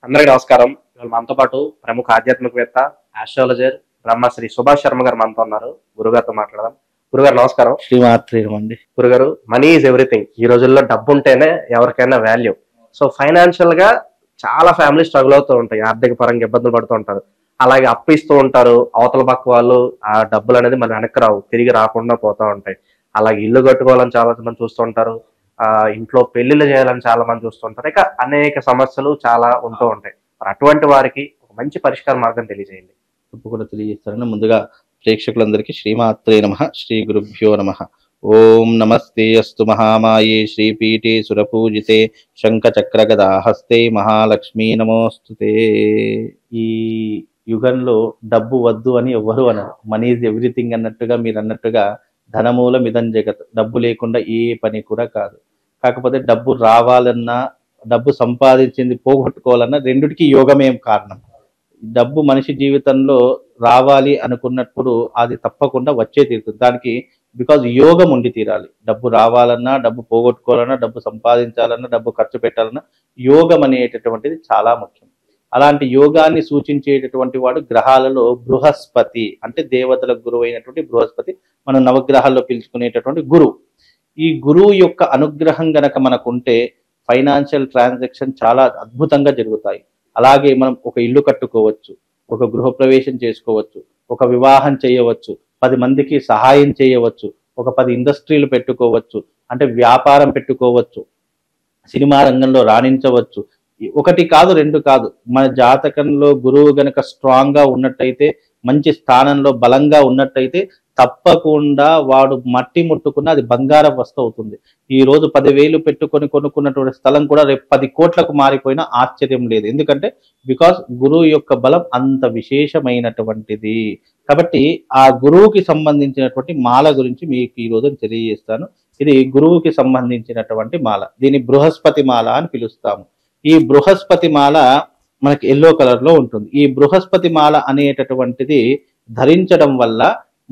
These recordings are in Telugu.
అందరికీ నమస్కారం. ఇవాళ మనతో పాటు ప్రముఖ ఆధ్యాత్మికవేత్త, ఆస్ట్రాలజర్ బ్రహ్మశ్రీ సుభాష్ శర్మ గారు మనతో ఉన్నారు. గురుగారితో మాట్లాడదాం. గురుగారు నమస్కారం. శ్రీమాత్రేయమండి. గురుగారు, మనీ ఈజ్ ఎవ్రీథింగ్. ఈ రోజుల్లో డబ్బు ఉంటేనే ఎవరికైనా వాల్యూ. సో ఫైనాన్షియల్ గా చాలా ఫ్యామిలీ స్ట్రగుల్ అవుతూ ఉంటాయి, ఆర్థిక పరంగా ఇబ్బందులు పడుతూ ఉంటారు. అలాగే అప్పు ఇస్తూ ఉంటారు. అవతల పక్క వాళ్ళు ఆ డబ్బులు అనేది మళ్ళీ వెనక్కి రావు, తిరిగి రాకుండా పోతూ ఉంటాయి. అలాగే ఇల్లు కట్టుకోవాలని చాలా మంది చూస్తూ ఉంటారు. ఇంట్లో పెళ్లిళ్ళు చేయాలని చాలా మంది చూస్తుంటారు. ఇక అనేక సమస్యలు చాలా ఉంటూ ఉంటాయి. మరి అటువంటి వారికి ఒక మంచి పరిష్కార మార్గం తెలియజేయండి. తప్పకుండా తెలియజేస్తారని ముందుగా ప్రేక్షకులందరికీ శ్రీమాత్రే నమః, శ్రీ గురుభ్యో నమః. ఓం నమస్తే అస్తు మహామాయే శ్రీపీఠే సురపూజితే శంఖచక్రగదాహస్తే మహాలక్ష్మీ నమోస్తుతే. ఈ యుగంలో డబ్బు వద్దు అని ఎవ్వరు అనరు. మనీ ఈజ్ ఎవ్రీథింగ్ అన్నట్టుగా మీరు అన్నట్టుగా ధనమూలం ఇదం జగత్. డబ్బు లేకుండా ఏ పని కూడా కాదు. కాకపోతే డబ్బు రావాలన్నా, డబ్బు సంపాదించింది పోగొట్టుకోవాలన్నా రెండిటికి యోగమేం కారణం. డబ్బు మనిషి జీవితంలో రావాలి అనుకున్నప్పుడు అది తప్పకుండా వచ్చే తీరుతుంది. దానికి బికాజ్ యోగం ఉండి తీరాలి. డబ్బు రావాలన్నా, డబ్బు పోగొట్టుకోవాలన్నా, డబ్బు సంపాదించాలన్నా, డబ్బు ఖర్చు పెట్టాలన్నా యోగం అనేటటువంటిది చాలా ముఖ్యం. అలాంటి యోగాన్ని సూచించేటటువంటి వాడు గ్రహాలలో బృహస్పతి, అంటే దేవతలకు గురువు అయినటువంటి బృహస్పతి, మనం నవగ్రహాల్లో పిలుచుకునేటటువంటి గురువు. ఈ గురువు యొక్క అనుగ్రహం గనక మనకుంటే ఫైనాన్షియల్ ట్రాన్సాక్షన్ చాలా అద్భుతంగా జరుగుతాయి. అలాగే మనం ఒక ఇల్లు కట్టుకోవచ్చు, ఒక గృహప్రవేశం చేసుకోవచ్చు, ఒక వివాహం చేయవచ్చు, 10 మందికి సహాయం చేయవచ్చు, ఒక 10 ఇండస్ట్రీలు పెట్టుకోవచ్చు, అంటే వ్యాపారం పెట్టుకోవచ్చు, సినిమా రంగంలో రాణించవచ్చు. ఒకటి కాదు, 2 కాదు. మన జాతకంలో గురువు గనక స్ట్రాంగ్ గా ఉన్నట్టయితే, మంచి స్థానంలో బలంగా ఉన్నట్టయితే తప్పకుండా వాడు మట్టి ముట్టుకున్న అది బంగారం వస్తువు అవుతుంది. ఈ రోజు 10,000 పెట్టుకొని కొనుక్కున్నటువంటి స్థలం కూడా రేపు 10 కోట్లకు మారిపోయినా ఆశ్చర్యం లేదు. ఎందుకంటే బికాస్ గురువు యొక్క బలం అంత విశేషమైనటువంటిది. కాబట్టి ఆ గురువుకి సంబంధించినటువంటి మాల గురించి మీకు ఈ రోజు తెలియజేస్తాను. ఇది గురువుకి సంబంధించినటువంటి మాల. దీన్ని బృహస్పతి మాల అని పిలుస్తాము. ఈ బృహస్పతి మాల మనకి ఎల్లో కలర్ లో ఉంటుంది. ఈ బృహస్పతి మాల అనేటటువంటిది ధరించడం వల్ల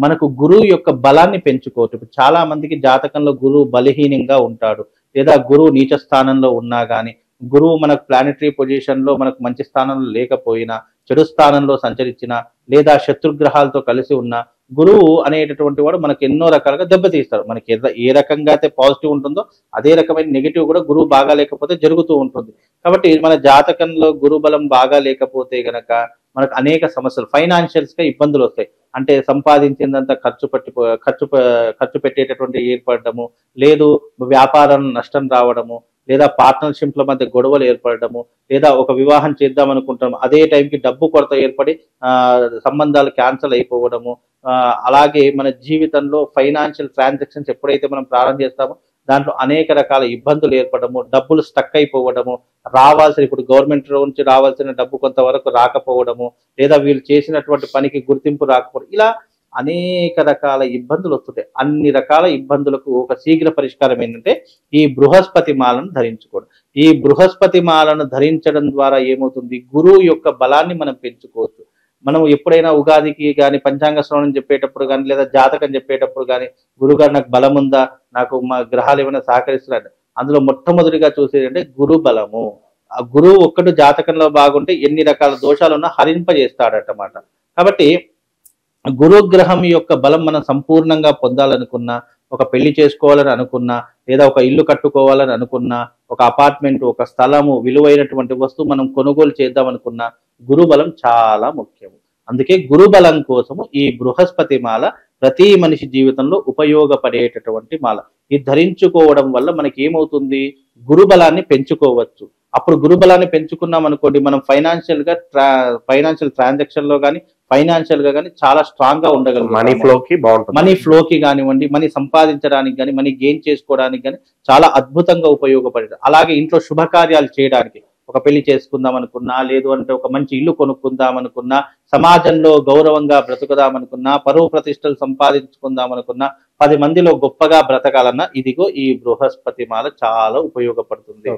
మనకు గురువు యొక్క బలాన్ని పెంచుకోవచ్చు. ఇప్పుడు చాలా మందికి జాతకంలో గురువు బలహీనంగా ఉంటాడు, లేదా గురువు నీచ స్థానంలో ఉన్నా కానీ, గురువు మనకు ప్లానెటరీ పొజిషన్ లో మనకు మంచి స్థానంలో లేకపోయినా, చెడు స్థానంలో సంచరించినా, లేదా శత్రుగ్రహాలతో కలిసి ఉన్న గురువు అనేటటువంటి వాడు మనకు ఎన్నో రకాలుగా దెబ్బతీస్తాడు. మనకి ఏ రకంగా అయితే పాజిటివ్ ఉంటుందో అదే రకమైన నెగిటివ్ కూడా గురువు బాగా లేకపోతే జరుగుతూ ఉంటుంది. కాబట్టి మన జాతకంలో గురు బలం బాగా లేకపోతే గనక మనకు అనేక సమస్యలు, ఫైనాన్షియల్స్ గా ఇబ్బందులు వస్తాయి. అంటే సంపాదించిందంతా ఖర్చు పెట్టేటటువంటి ఏర్పడము, లేదు వ్యాపారం నష్టం రావడము, లేదా పార్ట్నర్షిప్ల మధ్య గొడవలు ఏర్పడము, లేదా ఒక వివాహం చేద్దాం అనుకుంటాం అదే టైంకి డబ్బు కొరత ఏర్పడి సంబంధాలు క్యాన్సిల్ అయిపోవడము. అలాగే మన జీవితంలో ఫైనాన్షియల్ ట్రాన్సాక్షన్స్ ఎప్పుడైతే మనం ప్రారంభం చేస్తామో దాంట్లో అనేక రకాల ఇబ్బందులు ఏర్పడము, డబ్బులు స్టక్ అయిపోవడము, ఇప్పుడు గవర్నమెంట్ నుంచి రావాల్సిన డబ్బు కొంతవరకు రాకపోవడము, లేదా వీళ్ళు చేసినటువంటి పనికి గుర్తింపు రాకపోవడం, ఇలా అనేక రకాల ఇబ్బందులు వస్తుంటాయి. అన్ని రకాల ఇబ్బందులకు ఒక శీఘ్ర పరిష్కారం ఏంటంటే ఈ బృహస్పతి మాలను ధరించుకోవడం. ఈ బృహస్పతి మాలను ధరించడం ద్వారా ఏమవుతుంది, గురువు యొక్క బలాన్ని మనం పెంచుకోవచ్చు. మనం ఎప్పుడైనా ఉగాదికి కానీ, పంచాంగ శ్రవణం చెప్పేటప్పుడు కానీ, లేదా జాతకం చెప్పేటప్పుడు కానీ, గురుగారు నాకు బలం ఉందా, నాకు మా గ్రహాలు ఏమైనా సహకరిస్తున్నాడు, అందులో మొట్టమొదటిగా చూసేది అంటే గురు బలము. ఆ గురువు ఒక్కడు జాతకంలో బాగుంటే ఎన్ని రకాల దోషాలున్నా హరింపజేస్తాడటమాట. కాబట్టి గురుగ్రహం యొక్క బలం మనం సంపూర్ణంగా పొందాలనుకున్నా, ఒక పెళ్లి చేసుకోవాలని అనుకున్నా, లేదా ఒక ఇల్లు కట్టుకోవాలని అనుకున్నా, ఒక అపార్ట్మెంట్, ఒక స్థలము, విలువైనటువంటి వస్తువు మనం కొనుగోలు చేద్దాం అనుకున్నా గురుబలం చాలా ముఖ్యము. అందుకే గురుబలం కోసము ఈ బృహస్పతి మాల ప్రతి మనిషి జీవితంలో ఉపయోగపడేటటువంటి మాల. ఇది ధరించుకోవడం వల్ల మనకి ఏమవుతుంది, గురుబలాన్ని పెంచుకోవచ్చు. అప్పుడు గురుబలాన్ని పెంచుకున్నాం అనుకోండి, మనం ఫైనాన్షియల్ ట్రాన్సాక్షన్ లో కానీ, ఫైనాన్షియల్ గా కానీ చాలా స్ట్రాంగ్ గా ఉండగలం. మనీ ఫ్లోకి కానివ్వండి, మనీ సంపాదించడానికి కానీ, మనీ గెయిన్ చేసుకోవడానికి కానీ చాలా అద్భుతంగా ఉపయోగపడేది. అలాగే ఇంట్లో శుభకార్యాలు చేయడానికి, ఒక పెళ్లి చేసుకుందాం అనుకున్నా, లేదు అంటే ఒక మంచి ఇల్లు కొనుక్కుందాం అనుకున్నా, సమాజంలో గౌరవంగా బ్రతుకుదామనుకున్నా, పరువు ప్రతిష్టలు సంపాదించుకుందాం అనుకున్నా, 10 మందిలో గొప్పగా బ్రతకాలన్నా ఇదిగో ఈ బృహస్పతి మాల చాలా ఉపయోగపడుతుంది.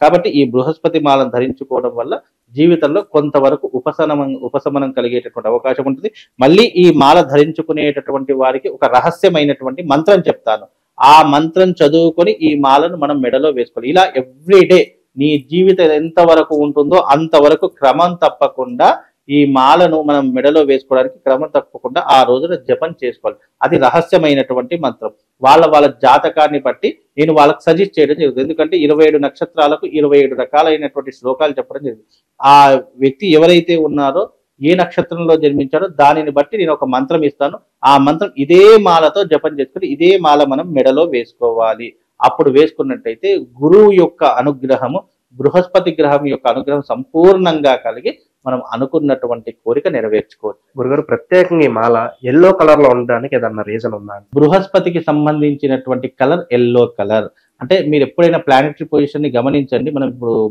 కాబట్టి ఈ బృహస్పతి మాలను ధరించుకోవడం వల్ల జీవితంలో కొంతవరకు ఉపశమనం కలిగేటటువంటి అవకాశం ఉంటుంది. మళ్ళీ ఈ మాల ధరించుకునేటటువంటి వారికి ఒక రహస్యమైనటువంటి మంత్రం చెప్తాను. ఆ మంత్రం చదువుకొని ఈ మాలను మనం మెడలో వేసుకోవాలి. ఇలా ఎవ్రీడే నీ జీవితం ఎంతవరకు ఉంటుందో అంతవరకు క్రమం తప్పకుండా ఈ మాలను మనం మెడలో వేసుకోవడానికి క్రమం తప్పకుండా ఆ రోజున జపం చేసుకోవాలి. అది రహస్యమైనటువంటి మంత్రం. వాళ్ళ జాతకాన్ని బట్టి నేను వాళ్ళకి సజెస్ట్ చేయడం జరుగుతుంది. ఎందుకంటే 27 నక్షత్రాలకు 27 రకాలైనటువంటి శ్లోకాలు చెప్పడం జరుగుతుంది. ఆ వ్యక్తి ఎవరైతే ఉన్నారో ఏ నక్షత్రంలో జన్మించారో దానిని బట్టి నేను ఒక మంత్రం ఇస్తాను. ఆ మంత్రం ఇదే మాలతో జపం చేసుకుని ఇదే మాల మనం మెడలో వేసుకోవాలి. అప్పుడు వేసుకున్నట్టయితే గురువు యొక్క అనుగ్రహము, బృహస్పతి గ్రహం యొక్క అనుగ్రహం సంపూర్ణంగా కలిగి మనం అనుకున్నటువంటి కోరిక నెరవేర్చుకోవచ్చు. గురుగారు, ప్రత్యేకంగా ఈ మాల ఎల్లో కలర్ లో ఉండడానికి ఏదన్నా రీజన్ ఉందా? బృహస్పతికి సంబంధించినటువంటి కలర్ ఎల్లో కలర్. అంటే మీరు ఎప్పుడైనా ప్లానెటరీ పొజిషన్ ని గమనించండి.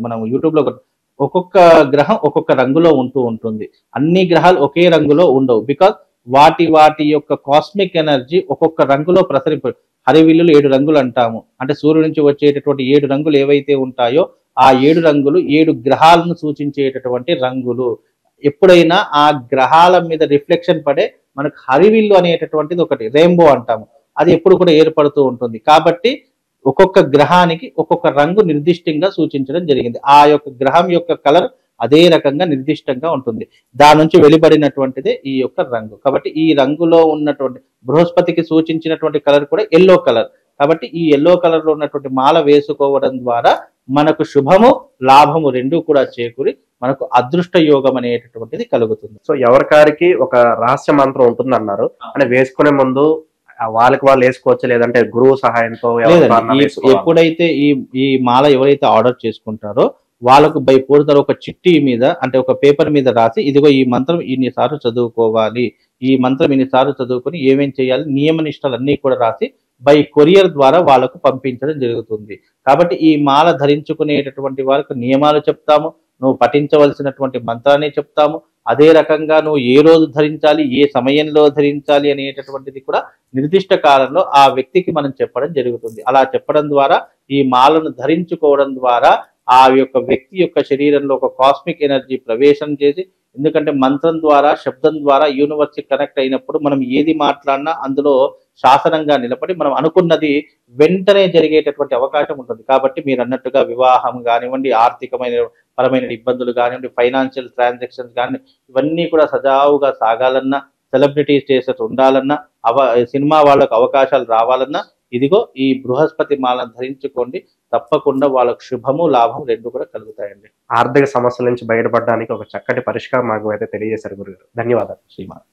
మనం యూట్యూబ్ లో ఒక్కొక్క గ్రహం ఒక్కొక్క రంగులో ఉంటూ ఉంటుంది. అన్ని గ్రహాలు ఒకే రంగులో ఉండవు. బికాస్ వాటి యొక్క కాస్మిక్ ఎనర్జీ ఒక్కొక్క రంగులో ప్రసరింప. హరివిల్లులు 7 రంగులు అంటాము. అంటే సూర్యుడి నుంచి వచ్చేటటువంటి 7 రంగులు ఏవైతే ఉంటాయో ఆ 7 రంగులు 7 గ్రహాలను సూచించేటటువంటి రంగులు. ఎప్పుడైనా ఆ గ్రహాల మీద రిఫ్లెక్షన్ పడే మనకు హరివిల్లు అనేటటువంటిది ఒకటి రెయిన్బో అంటాము. అది ఎప్పుడు కూడా ఏర్పడుతూ ఉంటుంది. కాబట్టి ఒక్కొక్క గ్రహానికి ఒక్కొక్క రంగు నిర్దిష్టంగా సూచించడం జరిగింది. ఆ యొక్క గ్రహం యొక్క కలర్ అదే రకంగా నిర్దిష్టంగా ఉంటుంది. దాని నుంచి వెలువడినటువంటిదే ఈ యొక్క రంగు. కాబట్టి ఈ రంగులో ఉన్నటువంటి బృహస్పతికి సూచించినటువంటి కలర్ కూడా ఎల్లో కలర్. కాబట్టి ఈ ఎల్లో కలర్ లో ఉన్నటువంటి మాల వేసుకోవడం ద్వారా మనకు శుభము లాభము రెండూ కూడా చేకూరి మనకు అదృష్ట యోగం అనేటటువంటిది కలుగుతుంది. సో ఎవరికారికి ఒక రహస్య మంత్రం ఉంటుంది అన్నారు. అంటే వేసుకునే ముందు వాళ్ళకి వాళ్ళు వేసుకోవచ్చు, లేదంటే గురువు సహాయంతో ఎప్పుడైతే ఈ మాల ఎవరైతే ఆర్డర్ చేసుకుంటారో వాళ్ళకు బై పోర్టర్ ఒక చిట్టి మీద, అంటే ఒక పేపర్ మీద రాసి, ఇదిగో ఈ మంత్రం ఇన్నిసార్లు చదువుకోవాలి, ఈ మంత్రం ఇన్నిసార్లు చదువుకొని ఏమేం చేయాలి నియమ నిష్టలన్నీ కూడా రాసి బై కొరియర్ ద్వారా వాళ్ళకు పంపించడం జరుగుతుంది. కాబట్టి ఈ మాల ధరించుకునేటటువంటి వారికి నియమాలు చెప్తాము, నువ్వు పఠించవలసినటువంటి మంత్రాన్ని చెప్తాము. అదే రకంగా నువ్వు ఏ రోజు ధరించాలి, ఏ సమయంలో ధరించాలి అనేటటువంటిది కూడా నిర్దిష్ట కాలంలో ఆ వ్యక్తికి మనం చెప్పడం జరుగుతుంది. అలా చెప్పడం ద్వారా ఈ మాలను ధరించుకోవడం ద్వారా ఆ యొక్క వ్యక్తి యొక్క శరీరంలో ఒక కాస్మిక్ ఎనర్జీ ప్రవేశం చేసి, ఎందుకంటే మంత్రం ద్వారా శబ్దం ద్వారా యూనివర్స్ కనెక్ట్ అయినప్పుడు మనం ఏది మాట్లాడినా అందులో శాసనంగా నిలబడి మనం అనుకున్నది వెంటనే జరిగేటటువంటి అవకాశం ఉంటుంది. కాబట్టి మీరు అన్నట్టుగా వివాహం కానివ్వండి, ఆర్థికమైన పరమైన ఇబ్బందులు కానివ్వండి, ఫైనాన్షియల్ ట్రాన్సాక్షన్స్ కానీ ఇవన్నీ కూడా సజావుగా సాగాలన్నా, సెలబ్రిటీస్ చేసేట్టు ఉండాలన్నా, సినిమా వాళ్ళకు అవకాశాలు రావాలన్నా ఇదిగో ఈ బృహస్పతి మాలను ధరించుకోండి. తప్పకుండా వాళ్ళకు శుభము లాభం రెండు కూడా కలుగుతాయండి. ఆర్థిక సమస్యల నుంచి బయటపడడానికి ఒక చక్కటి పరిష్కారం మాకు అయితే తెలియజేశారు గురుగారు. ధన్యవాదాలు. శ్రీమాన్.